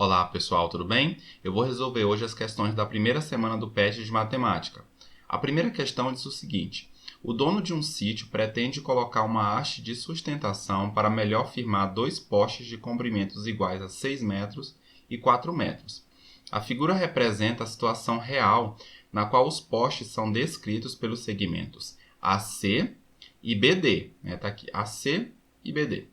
Olá pessoal, tudo bem? Eu vou resolver hoje as questões da primeira semana do PET de Matemática. A primeira questão diz o seguinte: o dono de um sítio pretende colocar uma haste de sustentação para melhor firmar dois postes de comprimentos iguais a 6 metros e 4 metros. A figura representa a situação real na qual os postes são descritos pelos segmentos AC e BD. Tá aqui, AC e BD.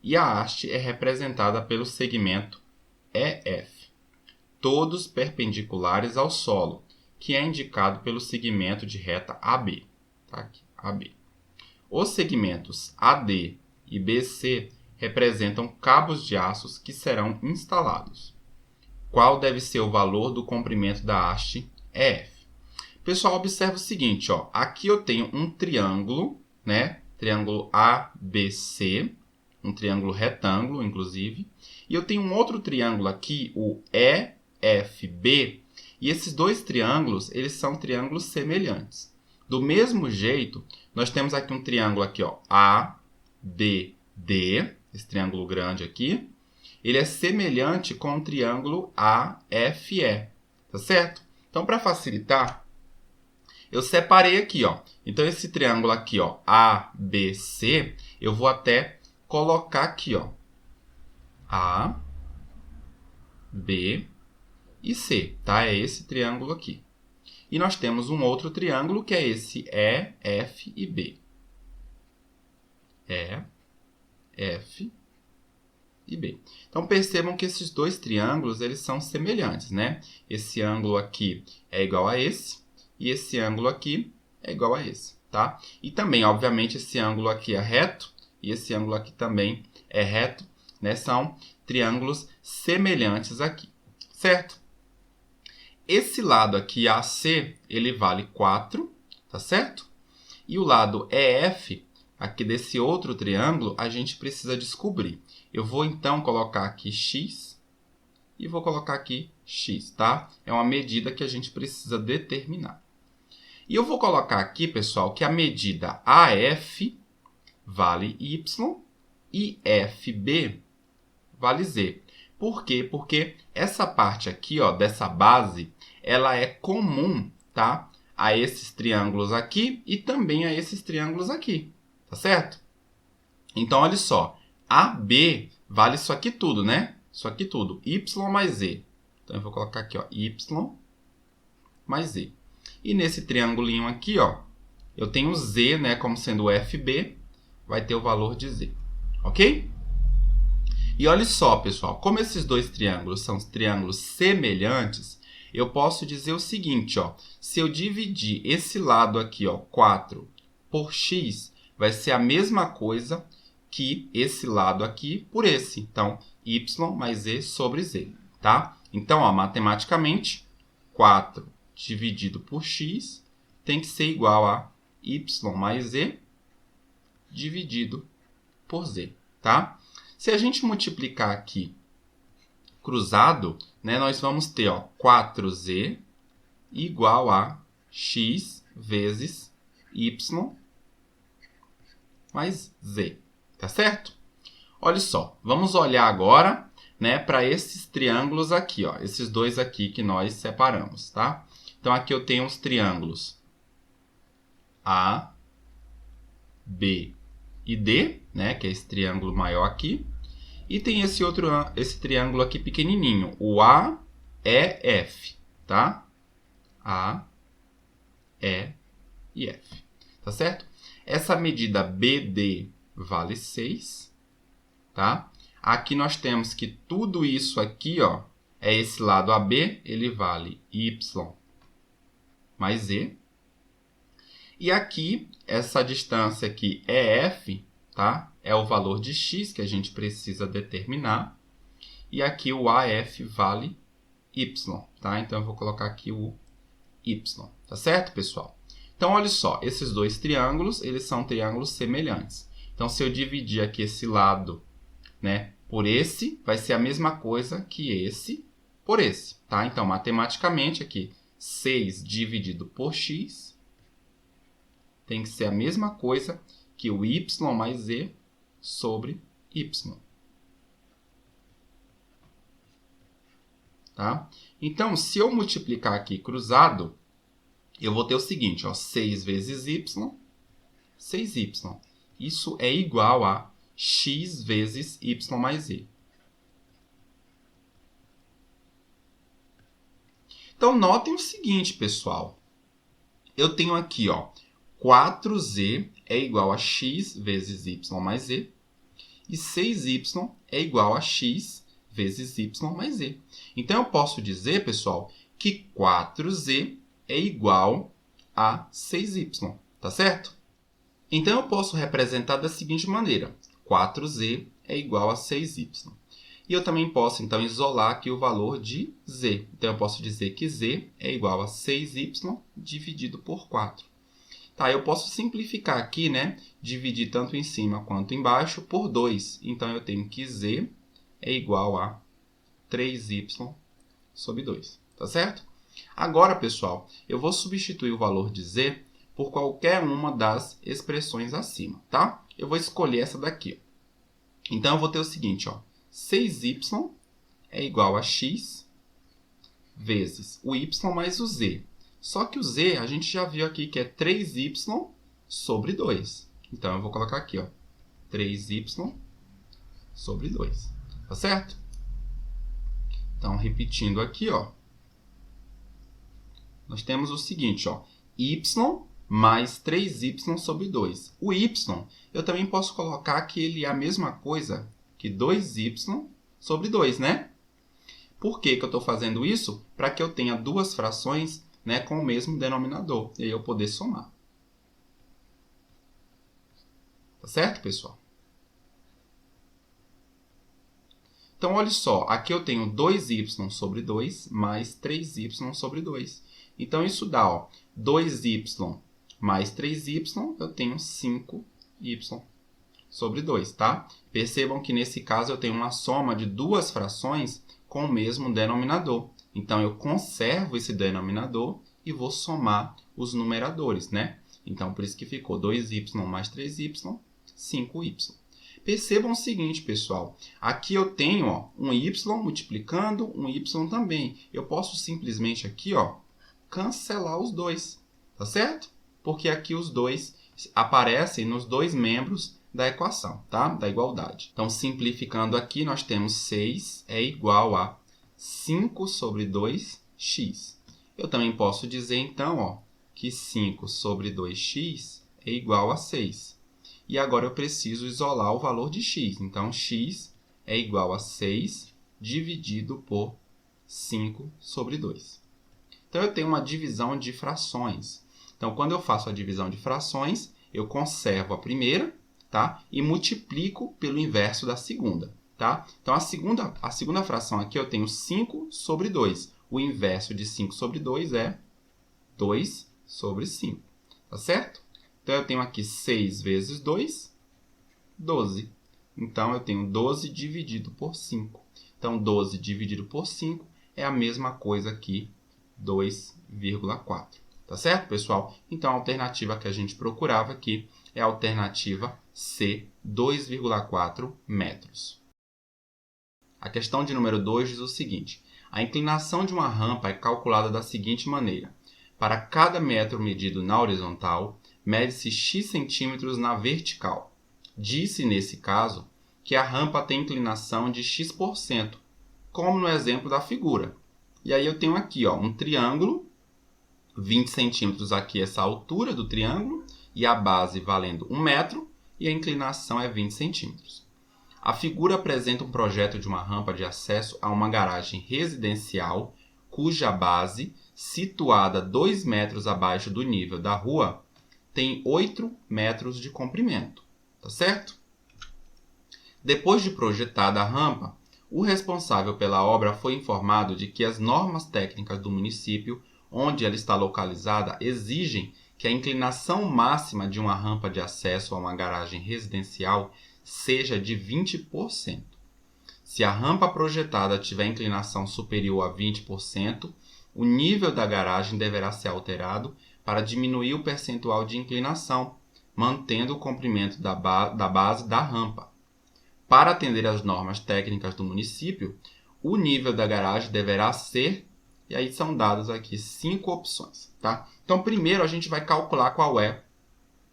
E a haste é representada pelo segmento EF, todos perpendiculares ao solo, que é indicado pelo segmento de reta AB. Tá aqui, AB. Os segmentos AD e BC representam cabos de aços que serão instalados. Qual deve ser o valor do comprimento da haste EF? Pessoal, observa o seguinte, ó. Aqui eu tenho um triângulo, né? Triângulo ABC, um triângulo retângulo, inclusive. E eu tenho um outro triângulo aqui, o EFB, e esses dois triângulos, eles são triângulos semelhantes. Do mesmo jeito, nós temos aqui um triângulo aqui, ó, ABD, esse triângulo grande aqui. Ele é semelhante com o triângulo AFE, tá certo? Então, para facilitar, eu separei aqui, ó. Então, esse triângulo aqui, ó, ABC, eu vou até colocar aqui, ó, A, B e C, tá? É esse triângulo aqui. E nós temos um outro triângulo que é esse E, F e B. E, F e B. Então, percebam que esses dois triângulos, eles são semelhantes, né? Esse ângulo aqui é igual a esse e esse ângulo aqui é igual a esse, tá? E também, obviamente, esse ângulo aqui é reto e esse ângulo aqui também é reto, né? São triângulos semelhantes aqui, certo? Esse lado aqui, AC, ele vale 4, tá certo? E o lado EF, aqui desse outro triângulo, a gente precisa descobrir. Eu vou, então, colocar aqui x e vou colocar aqui x, tá? É uma medida que a gente precisa determinar. E eu vou colocar aqui, pessoal, que a medida AF vale y e FB vale z. Por quê? Porque essa parte aqui, ó, dessa base, ela é comum, tá? A esses triângulos aqui e também a esses triângulos aqui, tá certo? Então, olha só, AB vale isso aqui tudo, né? Isso aqui tudo, y mais z. Então, eu vou colocar aqui, ó, y mais z. E nesse triangulinho aqui, ó, eu tenho z, né, como sendo o FB, vai ter o valor de z, ok? E olha só, pessoal, como esses dois triângulos são triângulos semelhantes, eu posso dizer o seguinte, ó, se eu dividir esse lado aqui, ó, 4 por x, vai ser a mesma coisa que esse lado aqui por esse. Então, y mais z sobre z, tá? Então, ó, matematicamente, 4 dividido por x tem que ser igual a y mais z dividido por z, tá? Se a gente multiplicar aqui cruzado, né, nós vamos ter, ó, 4z igual a x vezes y mais z, tá certo? Olha só, vamos olhar agora, né, para esses triângulos aqui, ó, esses dois aqui que nós separamos, tá? Então, aqui eu tenho os triângulos A, B e D, né, que é esse triângulo maior aqui. E tem esse triângulo aqui pequenininho, o AEF, tá? A, E e F, tá certo? Essa medida BD vale 6, tá? Aqui nós temos que tudo isso aqui, ó, é esse lado AB, ele vale y mais z. E aqui, essa distância aqui, EF, tá? É o valor de x que a gente precisa determinar. E aqui o AF vale y, tá? Então, eu vou colocar aqui o y, tá certo, pessoal? Então, olha só, esses dois triângulos, eles são triângulos semelhantes. Então, se eu dividir aqui esse lado, né, por esse, vai ser a mesma coisa que esse por esse, tá? Então, matematicamente, aqui, 6 dividido por x tem que ser a mesma coisa que o y mais z sobre y. tá? Então, se eu multiplicar aqui cruzado, eu vou ter o seguinte, ó, 6 vezes y, 6y. Isso é igual a x vezes y mais z. Então, notem o seguinte, pessoal. Eu tenho aqui, ó, 4z é igual a x vezes y mais z. E 6y é igual a x vezes y mais z. Então, eu posso dizer, pessoal, que 4z é igual a 6y, tá certo? Então, eu posso representar da seguinte maneira. 4z é igual a 6y. E eu também posso, então, isolar aqui o valor de z. Então, eu posso dizer que z é igual a 6y dividido por 4. Tá, eu posso simplificar aqui, né? Dividir tanto em cima quanto embaixo por 2. Então, eu tenho que z é igual a 3y sobre 2. Tá certo? Agora, pessoal, eu vou substituir o valor de z por qualquer uma das expressões acima, tá? Eu vou escolher essa daqui. Então, eu vou ter o seguinte, ó. 6y é igual a x vezes o y mais o z. Só que o z, a gente já viu aqui que é 3y sobre 2. Então, eu vou colocar aqui, ó, 3y sobre 2. Tá certo? Então, repetindo aqui, ó, nós temos o seguinte, ó, y mais 3y sobre 2. O y, eu também posso colocar que ele é a mesma coisa que 2y sobre 2, né? Por que eu estou fazendo isso? Para que eu tenha duas frações, né, com o mesmo denominador. E aí eu poder somar. Tá certo, pessoal? Então, olha só. Aqui eu tenho 2y sobre 2 mais 3y sobre 2. Então, isso dá, ó, 2y mais 3y, eu tenho 5y sobre 2, tá? Percebam que nesse caso eu tenho uma soma de duas frações com o mesmo denominador. Então, eu conservo esse denominador e vou somar os numeradores, né? Então, por isso que ficou 2y mais 3y, 5y. Percebam o seguinte, pessoal. Aqui eu tenho, ó, um y multiplicando um y também. Eu posso simplesmente aqui, ó, cancelar os dois, tá certo? Porque aqui os dois aparecem nos dois membros da equação, tá? Da igualdade. Então, simplificando aqui, nós temos 6 é igual a 5 sobre 2x. Eu também posso dizer, então, ó, que 5 sobre 2x é igual a 6. E agora eu preciso isolar o valor de x. Então, x é igual a 6 dividido por 5 sobre 2. Então, eu tenho uma divisão de frações. Então, quando eu faço a divisão de frações, eu conservo a primeira, tá? E multiplico pelo inverso da segunda, tá? Então, a segunda fração aqui eu tenho 5 sobre 2. O inverso de 5 sobre 2 é 2 sobre 5, tá certo? Então, eu tenho aqui 6 vezes 2, 12. Então, eu tenho 12 dividido por 5. Então, 12 dividido por 5 é a mesma coisa que 2,4. Tá certo, pessoal? Então, a alternativa que a gente procurava aqui é a alternativa C, 2,4 metros. A questão de número 2 diz o seguinte. A inclinação de uma rampa é calculada da seguinte maneira. Para cada metro medido na horizontal, mede-se x centímetros na vertical. Diz-se, nesse caso, que a rampa tem inclinação de x%, como no exemplo da figura. E aí eu tenho aqui, ó, um triângulo, 20 centímetros aqui essa altura do triângulo, e a base valendo 1 metro, e a inclinação é 20 centímetros. A figura apresenta um projeto de uma rampa de acesso a uma garagem residencial, cuja base, situada 2 metros abaixo do nível da rua, tem 8 metros de comprimento. Tá certo? Depois de projetada a rampa, o responsável pela obra foi informado de que as normas técnicas do município onde ela está localizada exigem que a inclinação máxima de uma rampa de acesso a uma garagem residencial seja de 20%. Se a rampa projetada tiver inclinação superior a 20%, o nível da garagem deverá ser alterado para diminuir o percentual de inclinação, mantendo o comprimento da base da rampa. Para atender às normas técnicas do município, o nível da garagem deverá ser... E aí são dadas aqui 5 opções, tá? Então, primeiro a gente vai calcular qual é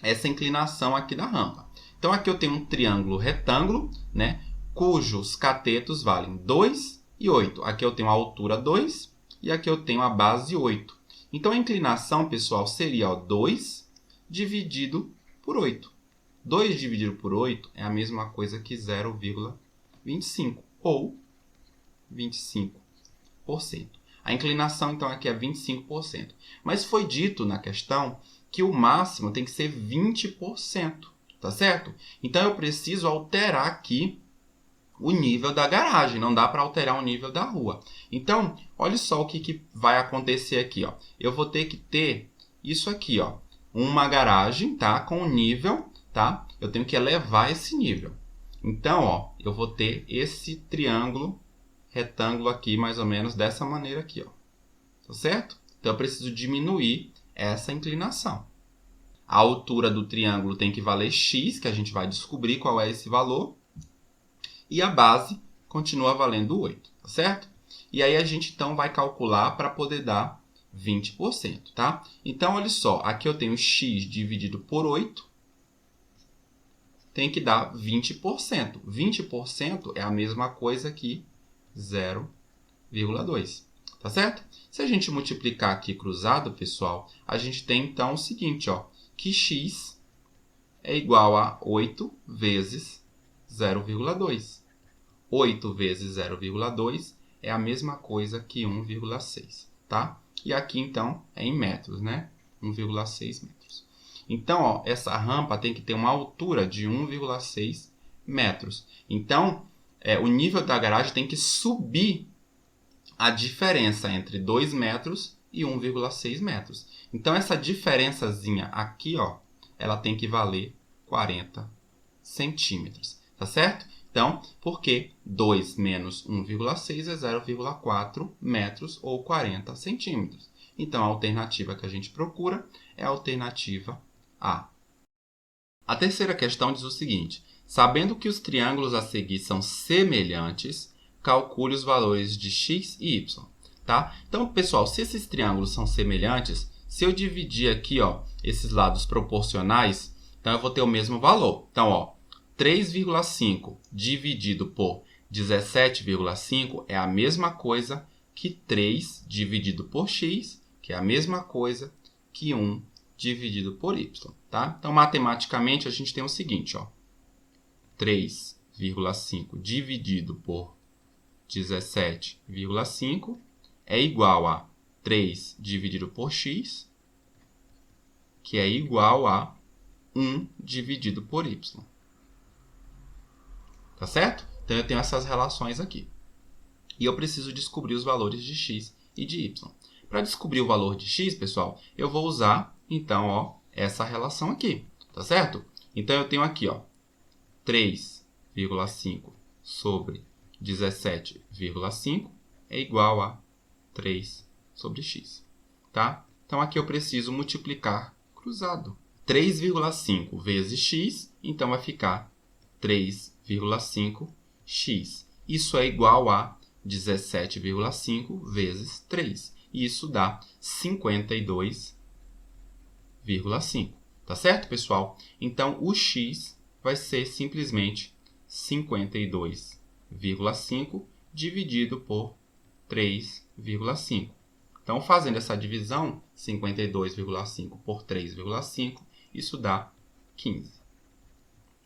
essa inclinação aqui da rampa. Então, aqui eu tenho um triângulo retângulo, né? Cujos catetos valem 2 e 8. Aqui eu tenho a altura 2 e aqui eu tenho a base 8. Então, a inclinação, pessoal, seria 2 dividido por 8. 2 dividido por 8 é a mesma coisa que 0,25 ou 25%. A inclinação, então, aqui é 25%. Mas foi dito na questão que o máximo tem que ser 20%, tá certo? Então, eu preciso alterar aqui o nível da garagem, não dá para alterar o nível da rua. Então, olha só o que vai acontecer aqui. Ó. Eu vou ter que ter isso aqui, ó, uma garagem, tá, com o nível, tá? Eu tenho que elevar esse nível. Então, ó, eu vou ter esse triângulo retângulo aqui, mais ou menos dessa maneira aqui, ó. Tá certo? Então, eu preciso diminuir essa inclinação. A altura do triângulo tem que valer x, que a gente vai descobrir qual é esse valor. E a base continua valendo 8, tá certo? E aí, a gente, então, vai calcular para poder dar 20%, tá? Então, olha só, aqui eu tenho x dividido por 8, tem que dar 20%. 20% é a mesma coisa que 0,2, tá certo? Se a gente multiplicar aqui cruzado, pessoal, a gente tem então o seguinte, ó, que x é igual a 8 vezes 0,2. 8 vezes 0,2 é a mesma coisa que 1,6, tá? E aqui, então, é em metros, né? 1,6 metros. Então, ó, essa rampa tem que ter uma altura de 1,6 metros. Então, o nível da garagem tem que subir a diferença entre 2 metros e 1,6 metros. Então, essa diferençazinha aqui, ó, ela tem que valer 40 centímetros, tá certo? Então, porque 2 menos 1,6 é 0,4 metros ou 40 centímetros. Então, a alternativa que a gente procura é a alternativa A. A terceira questão diz o seguinte: sabendo que os triângulos a seguir são semelhantes, calcule os valores de x e y. Tá? Então, pessoal, se esses triângulos são semelhantes, se eu dividir aqui, ó, esses lados proporcionais, então eu vou ter o mesmo valor. Então, ó, 3,5 dividido por 17,5 é a mesma coisa que 3 dividido por x, que é a mesma coisa que 1 dividido por y. Tá? Então, matematicamente, a gente tem o seguinte, ó, 3,5 dividido por 17,5 é igual a 3 dividido por x, que é igual a 1 dividido por y. Tá certo? Então, eu tenho essas relações aqui. E eu preciso descobrir os valores de x e de y. Para descobrir o valor de x, pessoal, eu vou usar, então, ó, essa relação aqui. Tá certo? Então, eu tenho aqui, ó, 3,5 sobre 17,5 é igual a 3 sobre x. Tá? Então, aqui eu preciso multiplicar cruzado. 3,5 vezes x, então vai ficar 3,5x. Isso é igual a 17,5 vezes 3. E isso dá 52,5. Tá certo, pessoal? Então, o x vai ser simplesmente 52,5 dividido por 3,5. Então, fazendo essa divisão, 52,5 por 3,5, isso dá 15.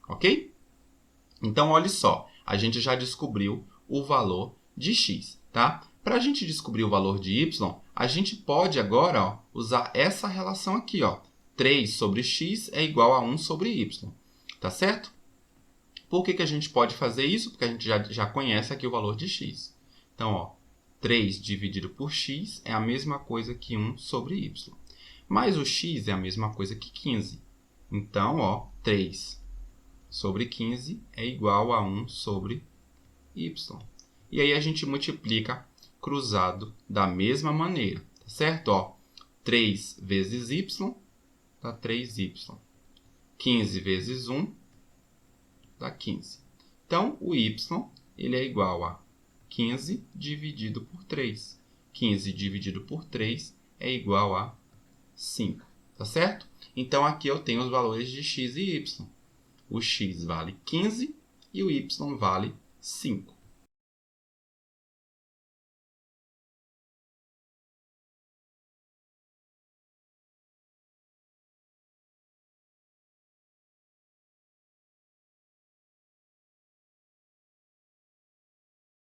Ok? Então, olha só, a gente já descobriu o valor de x, tá? Para a gente descobrir o valor de y, a gente pode agora, ó, usar essa relação aqui, ó. 3 sobre x é igual a 1 sobre y, tá certo? Por que a gente pode fazer isso? Porque a gente já conhece aqui o valor de x. Então, ó, 3 dividido por x é a mesma coisa que 1 sobre y. Mas o x é a mesma coisa que 15. Então, ó, 3 sobre 15 é igual a 1 sobre y. E aí a gente multiplica cruzado da mesma maneira, tá certo? Ó, 3 vezes y dá 3y. 15 vezes 1 dá 15. Então, o y ele é igual a 15 dividido por 3. 15 dividido por 3 é igual a 5, tá certo? Então, aqui eu tenho os valores de x e y. O x vale 15 e o y vale 5.